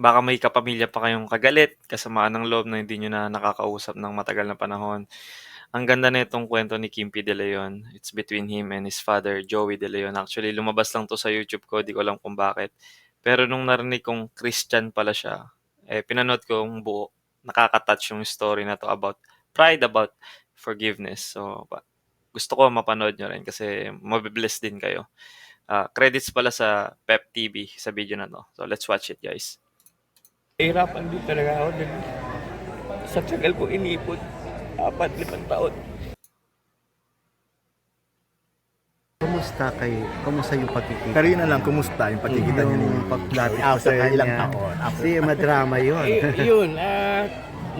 Baka may kapamilya pa kayong kagalit, kasamaan ng loob na hindi niyo na nakakausap ng matagal na panahon. Ang ganda nitong kwento ni Kimpi De Leon, it's between him and his father, Joey De Leon. Actually, lumabas lang 'to sa YouTube ko, di ko alam kung bakit. Pero nung narinig kong Christian pala siya, pinanood ko yung buo. Nakaka-touch yung story na 'to about pride, about forgiveness. So, gusto ko mapanood niyo rin kasi mabe-bless din kayo. Credits pala sa Pep TV sa video na 'to. So, let's watch it, guys. Nahihirapan din talaga ako din. Sa tagal ko inipon, 4-5 taon. Kumusta yung pagkikita? Pero yun na lang, kumusta yung pagkikita niyo Yung ni paglapit ko sa after kanya. ilang taon? After. Kasi madrama yun. Yun,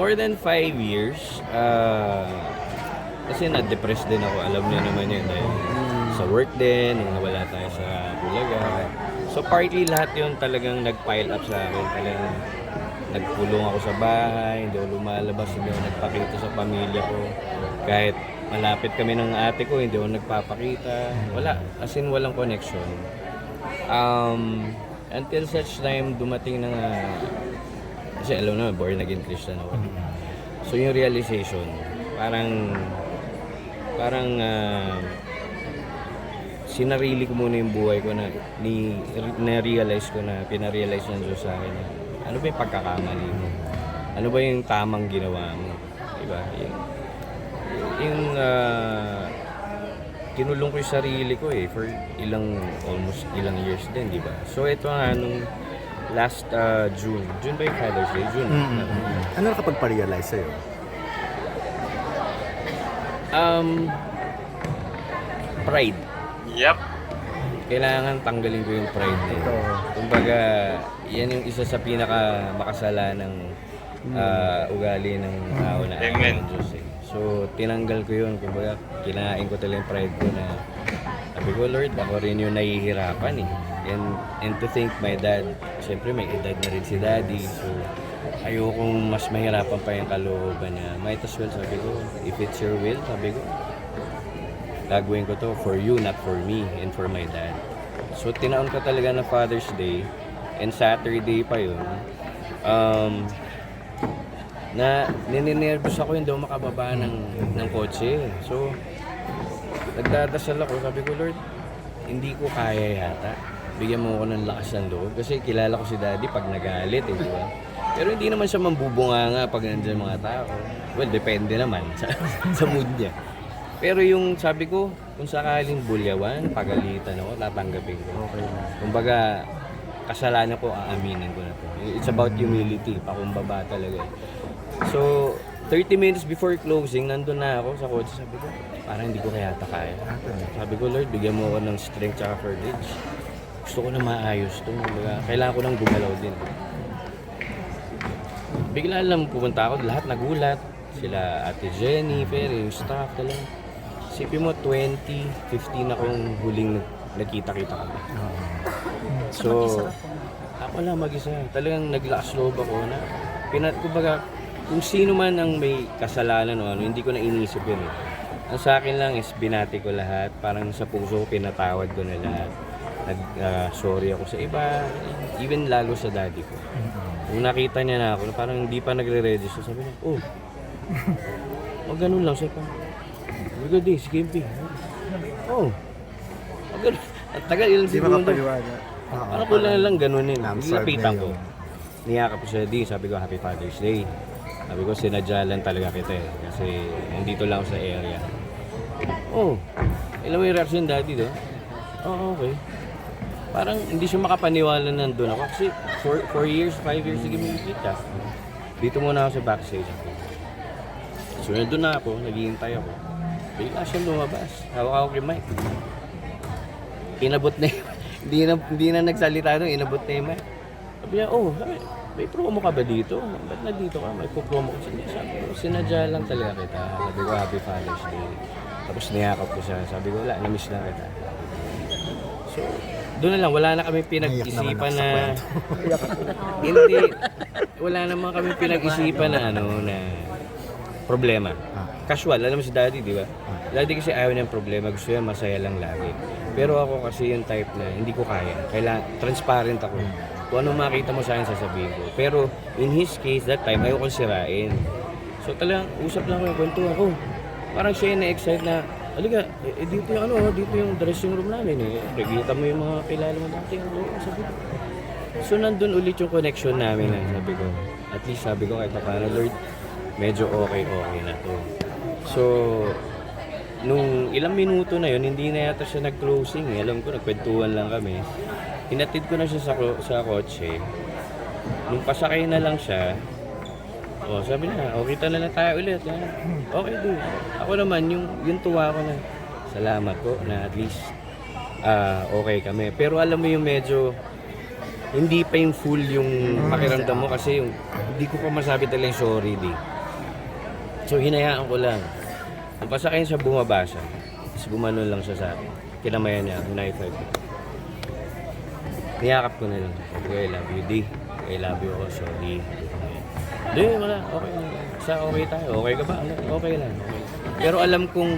more than 5 years. Kasi na-depressed din ako, alam niyo naman yun. Dahil sa work din, nung nawala tayo sa Bulaga. So partly lahat yun talagang nag-pile up sa akin. Talagang nagkulong ako sa bahay, hindi ako lumalabas, hindi ako nagpakita sa pamilya ko. Kahit malapit kami ng ate ko, hindi ako nagpapakita. Wala, as in walang connection. Until such time, dumating na nga, kasi alam naman, born again Christian ako. So yung realization, parang sinarili ko muna yung buhay ko na-realize ko na, pina-realize ng Diyos sa akin. Ano ba yung pagkakamali mo? Ano ba yung tamang ginawa mo? Diba? Kinulong ko yung sarili ko for almost ilang years din, di ba? So ito nga, nung last June ba yung Father's Day? June. Ano nakapagpa-realize sa'yo? Pride. Yep. Kailangan tanggalin ko yung pride na yun. Kumbaga, yan yung isa sa pinaka makasalanang ugali ng tao na Amen. ng Diyos So, tinanggal ko yun. Kumbaga, kinain ko talaga yung pride ko na sabi ko, Lord, ako rin yung nahihirapan And to think my dad, siyempre may edad na rin si daddy. So, ayokong mas mahirapan pa yung kalooban niya. Might as well, sabi ko, if it's your will, sabi ko, gagawin ko to for you, not for me and for my dad. So, tinaon ko talaga na Father's Day and Saturday pa yun. Na nininervous ako, hindi ako makababa ng kotse. So, nagdadasal ako, sabi ko, Lord, hindi ko kaya yata. Bigyan mo ako ng lakas ng loob. Kasi kilala ko si Daddy pag nagalit, di ba? Pero hindi naman siya mambubunga nga pag nandiyan mga tao. Well, depende naman sa mood niya. Pero yung sabi ko, kung sakaling bulyawan, pagalitan ako, tatanggapin ko. Okay. Kumbaga, kasalanan ko, aaminin ko na to. It's about humility, pakumbaba talaga. So, 30 minutes before closing, nandun na ako sa kotse. Sabi ko, parang hindi ko kaya kaya. Sabi ko, Lord, bigyan mo ako ng strength at courage. Gusto ko na maayos to. Kailangan ko nang gumalaw din. Bigla lang pumunta ako, lahat nagulat. Sila Ate Jenny, Ferry, yung staff talaga. Isipin mo, 2015 akong huling nagkita-kita kami. So, ako lang mag-isa. Talagang naglakas loob ako na kumbaga, kung sino man ang may kasalanan o ano, hindi ko na inisip yun Ang sa akin lang is binati ko lahat. Parang sa puso ko, pinatawad ko na lahat. Sorry ako sa iba, even lalo sa daddy ko. Kung nakita niya na ako, parang hindi pa nagre-register, sabi niya, ganun lang siya pa. Good day, si Kimpi. Ganun. At tagal, ilang Hindi segundo. makapaliwanag. Ano ko lang ganunin. Lamsard Lapitan na ko. yun. Niyakap ko siya, sabi ko, Happy Father's Day. Sabi ko, sinadya lang talaga kita kasi nandito lang ako sa area. Ilan mo yung reaction daddy do? Okay. Parang hindi siya makapaniwala nandun ako kasi 4 years, 5 years sige mo kita. Dito muna ako sa backstage. So nandun na ako, naghihintay ako. Bigla siya lumabas. Hawak ako kay Mike. Inabot na hindi na nagsalita doon, inabot na yung Mike. Sabi niya, may promo ka ba dito? Ba't nandito ka? May promo ko. Sabi ko, sinadya lang talaga kita. Sabi ko, Happy Father's Day. Tapos niyakap ko siya. Sabi ko, wala, namiss lang kita. So, doon na lang, wala na kami pinag-isipan na hindi, wala naman kami pinag-isipan na na problema. Casual, alam mo si Daddy, di ba? Daddy kasi ayaw niyang problema, gusto niya masaya lang lagi. Pero ako kasi yung type na hindi ko kaya. Kailangan transparent ako. Kung ano makita mo sa akin, sasabihin ko. Pero in his case, that time, ayoko sirain. So talagang usap lang ako, kwento ako. Parang siya yung na-excite na, halika, dito yung dito yung dressing room namin eh. Kita mo yung mga kilala mo dati. Sabi ko. So nandun ulit yung connection namin sabi ko. At least sabi ko kahit paano, Lord, medyo okay na to. So, nung ilang minuto na yun, hindi na yata siya nag-closing eh. Alam ko, nagkwentuhan lang kami. Hinatid ko na siya sa kotse. Nung pasakay na lang siya, sabi na, kita na lang tayo ulit. Okay, dude. Ako naman, yung tuwa ko na, salamat po na at least okay kami. Pero alam mo yung medyo, hindi pa yung full yung pakiramdam mo kasi yung, hindi ko pa masabi talagang sorry, di. So, hinayaan ko lang. Nung pasakay siya, bumaba siya. Tapos gumanon lang siya sa akin. Kinamayan niya, high-five ko. Niyakap ko na lang. Sabi ko, I love you, di. I love you ako, sorry. Di, wala. Okay lang. Okay tayo. Okay ka ba? Okay lang. Okay. Pero alam kong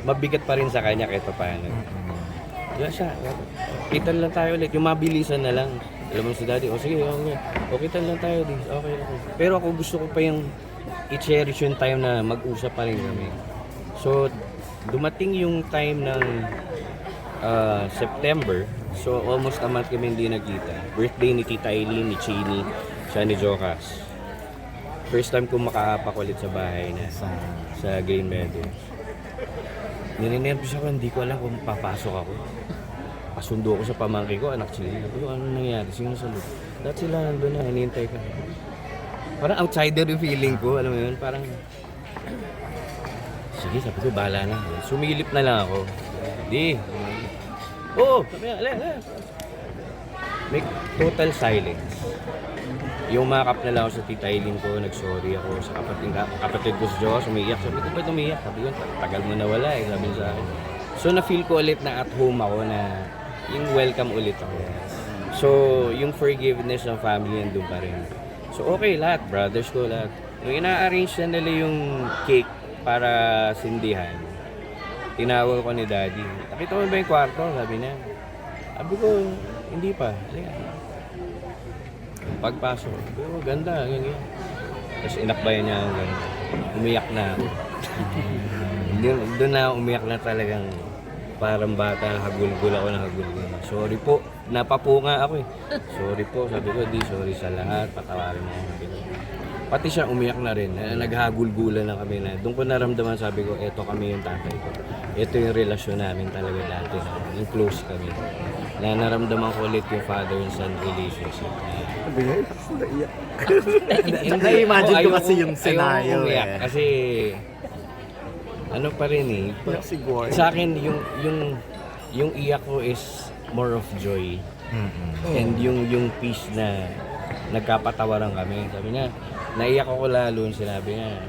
mabigat pa rin sa kanya kahit pa paano. Wala siya. Kita lang tayo ulit. Yung mabilisan na lang. Alam mo si daddy, sige, okay. Okay lang tayo, di. Okay. Pero ako gusto ko pa yung i-cherish yung time na mag-usap pa rin kami. So, dumating yung time ng September. So, almost a month kami hindi nagkita. Birthday ni Tita Eileen, ni Chini, siya ni Jocas. First time ko makaapak ulit sa bahay na sa Green Meadows. Nininervous ako, hindi ko alam kung papasok ako. Pasundo ko sa pamangkin ko, anak sila. Sabi ko, ano nangyari? Sino sa loob? Dahil sila nandun na, hinihintay ka. Parang outsider yung feeling ko, alam mo yun? Parang, sige, sabi ko, bahala na. Sumilip na lang ako. Di. Oo, sabi nga, ala. May total silence. Yung makap na lang ako sa Tita Eileen ko, nag-sorry ako sa kapatid ko si Diyos, umiiyak. Sabi ko, ba't umiiyak? Sabi ko, tagal mo na wala eh, sabi sa akin. So, na-feel ko ulit na at home ako na yung welcome ulit ako. So, yung forgiveness ng family nandun pa rin. So, okay lahat, brothers ko lahat. Nung ina-arrange na nila yung cake para sindihan, tinawag ko ni Daddy. Nakita mo ba yung kwarto? Sabi niya. Sabi ko, hindi pa. Pagpasok, ganda, ganyan. Tapos inakbayan niya ang ganda. Umiyak na ako. Doon na umiyak na talagang parang bata, hagulgul ako ng hagulgul. Sorry po, napapunga ako eh. Sorry po, sabi ko, di sorry sa lahat, patawarin mo ako. Pati siya umiyak na rin, naghagulgulan na kami na. Doon ko naramdaman, sabi ko, eto kami yung tatay ko. Ito yung relasyon namin talaga dati, yung close kami. Na naramdaman ko ulit yung father and son relationship. Sabi niya, naiyak. Hindi, Na-imagine ko ayoko- kasi yung ayoko scenario umiyak eh. Kasi, ano pa rin eh. Siguro. Sa akin, yung iyak ko is more of joy. And yung peace na nagkapatawaran kami. Sabi niya, naiyak ako lalo, sinabi niya,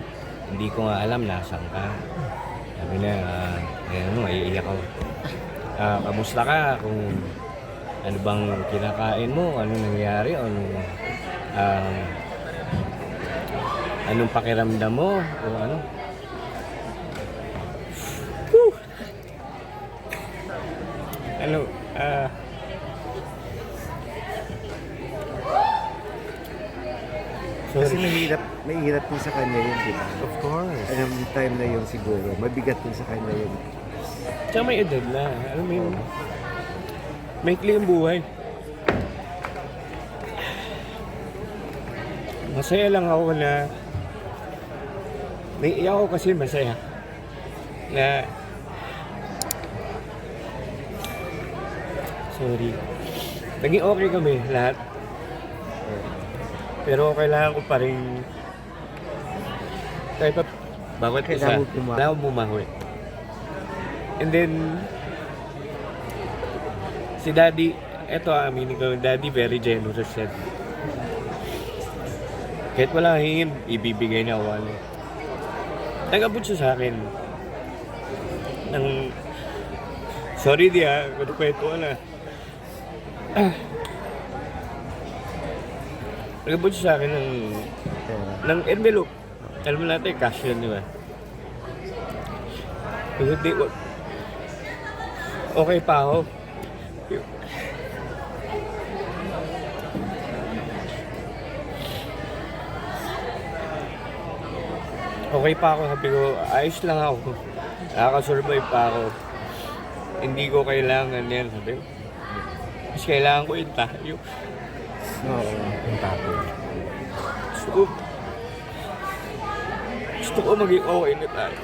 hindi ko nga alam nasan ka. Sabi niya, iiyak ako. Kamusta ka? Kung ano bang kinakain mo? Anong nangyari? Anong pakiramdam mo? O ano? Whew! Ano? Kasi Sorry. mahirap din sa kanya yun, di ba? Of course. Alam yung time na yun siguro, mabigat din sa kanya yun. Tsaka may edad na. Alam mo yun? Maikli yung buhay. Masaya lang ako na naiiyak ako kasi masaya na sorry. Naging okay kami lahat. Pero kailangan ko pa rin kahit pa bawat isa. Kailangan ko bumawi. And then si Daddy, eto aminin ko, Daddy very generous siya. Kahit wala hingin, ibibigay niya ako ano. Nag-abot siya sa akin ng sorry di kung kwento ko na. Nag-abot siya sa akin ng envelope. Alam mo natin, cash yun, di ba? Kasi di ko, okay pa ako. okay pa ako, sabi ko, ayos lang ako. Nakaka-survive pa ako. Hindi ko kailangan yan, sabi ko. Mas kailangan ko yung tayo. Oo, ang tapos. Gusto ko maging okay na tayo.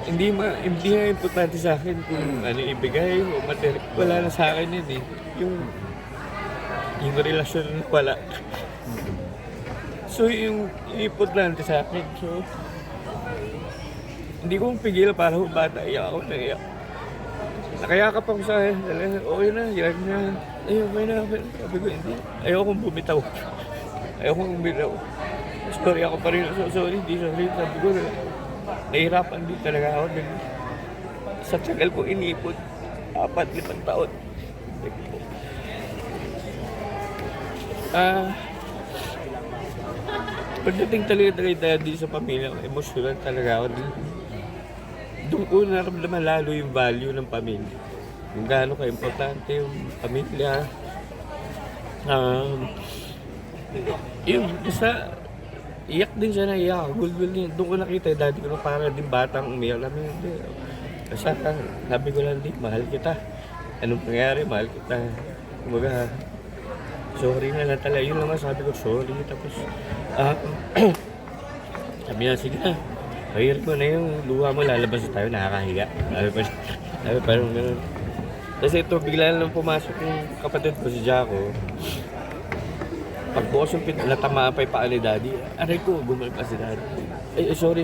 Hindi nga importante sa akin kung ano ibigay o material. Wala na sa akin yun eh. Yung relasyon na wala. So yung importante sa akin. So hindi ko pigil para kung bata iyak ako na iyak. Nakayakap ako sa akin. Okay na, iyak na. Okay na. Sabi ko hindi. Ayoko kong bumitaw. Sorry ako pa rin. Sorry. Sabi ko nahihirapan din talaga ako. Sa tagal ko inipon. 4-5 taon. Pagdating talaga daddy sa pamilya, emosyonal talaga ako. Doon ko naramdaman lalo yung value ng pamilya. Yung gaano ka-importante yung pamilya. Yung isa, iyak din siya na iyak. Gulgul din. Doon ko nakita yung daddy ko na para din batang umiyak. Kasi sabi ko lang, di, mahal kita. Anong nangyari, mahal kita. Kumbaga, sorry na lang talaga. Yun lang sabi ko, sorry. Tapos, sabi niya, sige na. Mahirap mo na yung luha mo, lalabas tayo, nakakahiya. Sabi parang gano'n. Kasi ito, bigla lang pumasok yung kapatid ko, si Jaco. Pagbukas yung natamaan pa yung paa ni daddy, aray ko, bumalik pa si daddy. Ay, sorry.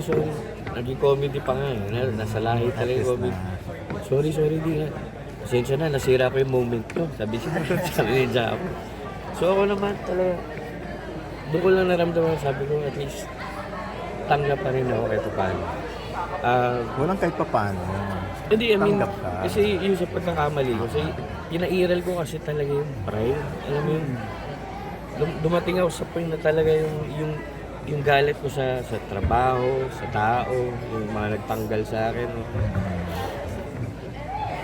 Naging comedy pa nga eh. Nasa lahi talaga yung comedy. Sorry, di nga. Pasensya na, nasira ko yung moment ko. Sabi ni Jaco. So ako naman talaga, doon ko lang naramdaman, sabi ko at least tanggap pa rin ako kahit paano. Walang kahit pa paano. Hindi, I mean, Tanggap ka. kasi yung sa pagkakamali ko, kasi pinairal ko kasi talaga yung pride. Alam mo yun, dumating ako sa point na talaga yung galit ko sa trabaho, sa tao, yung mga nagtanggal sa akin.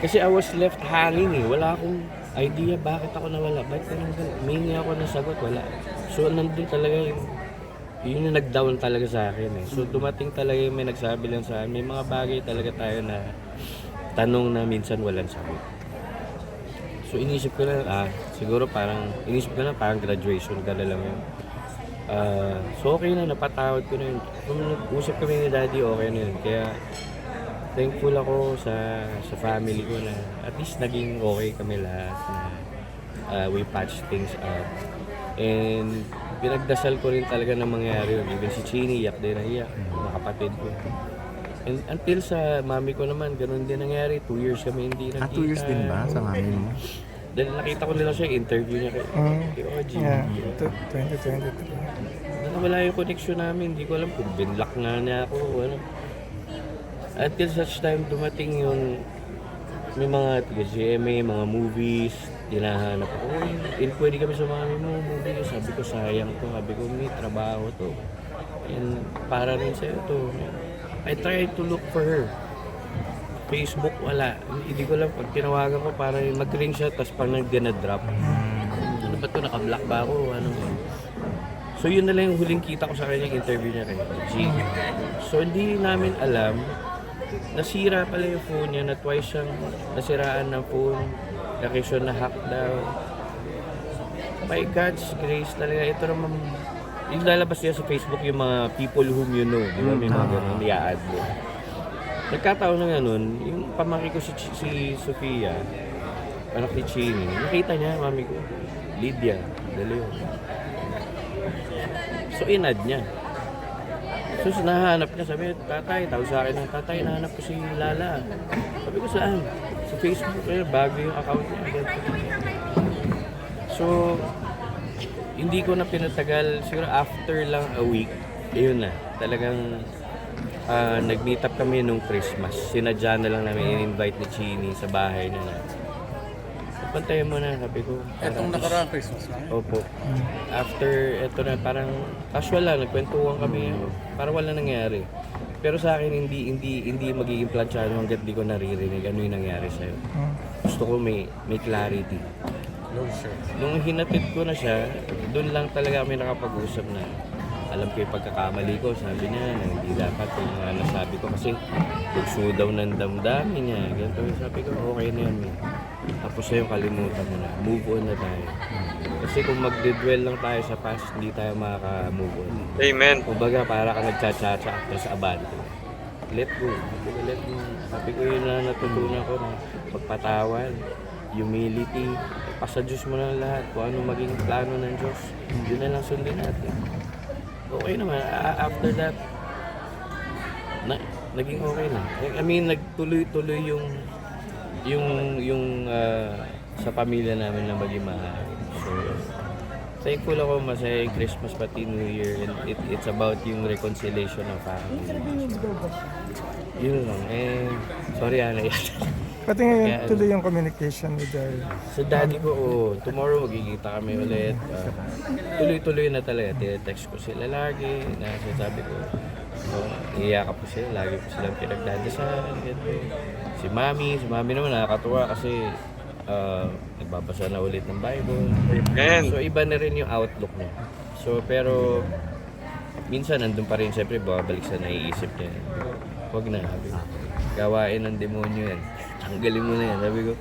Kasi I was left hanging eh. Wala akong idea bakit ako nawala. Bakit tinanggal? Humingi ako ng sagot, wala. So nandun talaga yun yung nag-down talaga sa akin eh. So dumating talaga yung may nagsabi lang sa akin. May mga bagay talaga tayo na tanong na minsan walang sagot. So inisip ko na, siguro parang graduation ka na lang yun. So okay na, napatawad ko na yun. Kung nag-usap kami ni daddy, okay na yun. Kaya thankful ako sa family ko na at least naging okay kami lahat na we patch things up. And pinagdasal ko rin talaga na mangyari yun. Even si Chini, iyak din na iyak. Mga kapatid ko. And until sa mami ko naman, ganun din nangyari. 2 years kami hindi nakita. 2 years din ba sa mami mo? Dahil nakita ko nila siya, interview niya kay OG. Yeah, 2023. Wala yung connection namin. Hindi ko alam kung binlock nga niya ako o ano. Until such time dumating yun, may mga GMA, mga movies, tinahanap ako. Pwede kami sa mami mo, movies. Sabi ko, sayang to. Sabi ko, may trabaho to. And para rin sa'yo to. I tried to look for her. Facebook, wala. Hindi ko lang, pag tinawagan ko, para mag-ring siya, tapos pag nag-drop. Ano ba to, naka-block ba ako? Ano? So yun na lang yung huling kita ko sa kanya, yung interview niya kay G. So hindi namin alam, nasira pala yung phone niya, na twice siyang nasiraan ng phone, location na hack daw. By God's grace talaga, ito naman, yung lalabas niya sa Facebook yung mga people whom you know, di ba? May mga ganun, i-add mo. Nagkataon na nga nun, yung pamangkin ko si Sofia, anak ni Chini, nakita niya, mami ko, Lydia, De Leon. So in-add niya. So nahanap niya, sabi, tatay, tawag sa akin ng tatay, nahanap ko si Lala. Sabi ko, saan? Sa Facebook, bago yung account niya. So, hindi ko na pinatagal, siguro after lang a week, yun na, talagang nag-meet up kami nung Christmas. Sinadya na lang namin in-invite ni Chini sa bahay na pantayin mo na, sabi ko. Etong nakaraang Christmas lang? Opo. After, eto na, parang casual lang, nagkwentuhan kami, parang wala nangyari. Pero sa akin, hindi magiging planchado hanggat di ko naririnig ano yung nangyari sa'yo. Gusto ko may clarity. Nung hinatid ko na siya, doon lang talaga kami nakapag-usap na alam ko yung pagkakamali ko. Sabi niya na hindi dapat yung mga nasabi ko kasi tugso daw ng damdamin niya. Ganito, sabi ko, okay na yan. Tapos na yung kalimutan mo na. Move on na tayo. Kasi kung magdedwell lang tayo sa past, hindi tayo makaka-move on. Amen. Kumbaga, para ka nagtsatsa-tsa tapos abante. Let go. Sabi ko, let go. Sabi ko yun na natutunan ko na pagpatawad, humility, pasa Diyos mo na lahat. Kung ano maging plano ng Diyos, yun na lang sundin natin. Okay naman. After that, naging okay na. I mean, nagtuloy-tuloy yung sa pamilya namin na maging maayos. So, thankful ako, masaya yung Christmas pati New Year, and it's about yung reconciliation ng family. Yun lang. Sorry, Pati ngayon, Kaya, tuloy yung communication with the... sa daddy ko, tomorrow magkikita kami ulit. Tuloy-tuloy na talaga. Text ko sila lagi. Sabi ko, iiyak po sila. Lagi ko silang pinagdadasal. Si mami naman nakakatuwa kasi nagbabasa na ulit ng Bible. Amen. So iba na rin yung outlook niya. So pero minsan nandun pa rin, siyempre babalik sa naiisip niya. Huwag na, sabi ko. Gawain ng demonyo yan. Tanggalin mo na yan, sabi ko.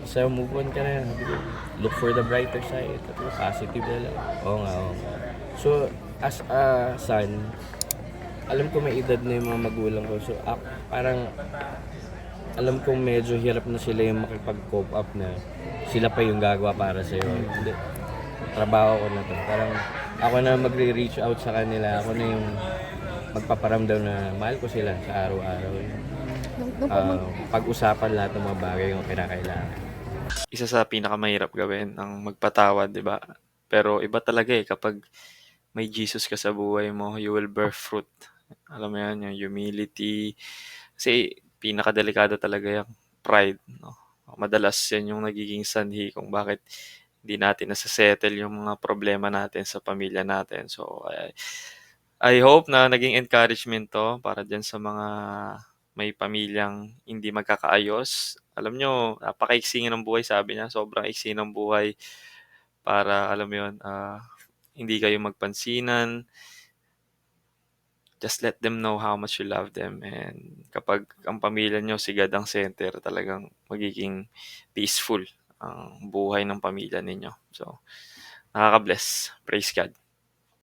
So move on ka na, sabi ko. Look for the brighter side. Sabi ko, positive na lang. Oo nga. So as a son, alam ko may edad na yung mga magulang ko. So parang alam kong medyo hirap na sila yung makipag-cope up na sila pa yung gagawa para sa'yo. Hindi. Trabaho ko na to. Parang ako na magre-reach out sa kanila. Ako na yung magpaparamdam na mahal ko sila sa araw-araw. Pag-usapan lahat ng mga bagay yung kinakailangan. Isa sa pinakamahirap gawin ang magpatawad, di ba? Pero iba talaga kapag may Jesus ka sa buhay mo, you will bear fruit. Alam mo yan, yung humility. Kasi pinakadelikado talaga yung pride, no? Madalas yan yung nagiging sanhi kung bakit hindi natin nasa-settle yung mga problema natin sa pamilya natin. So, I hope na naging encouragement to para dyan sa mga may pamilyang hindi magkakaayos. Alam nyo, napakaiksi ng buhay, sabi niya. Sobrang iksi ng buhay para, alam mo yun, hindi kayo magpansinan. Just let them know how much you love them. And kapag ang pamilya nyo sigad ang center, talagang magiging peaceful ang buhay ng pamilya ninyo. So, nakaka-bless. Praise God.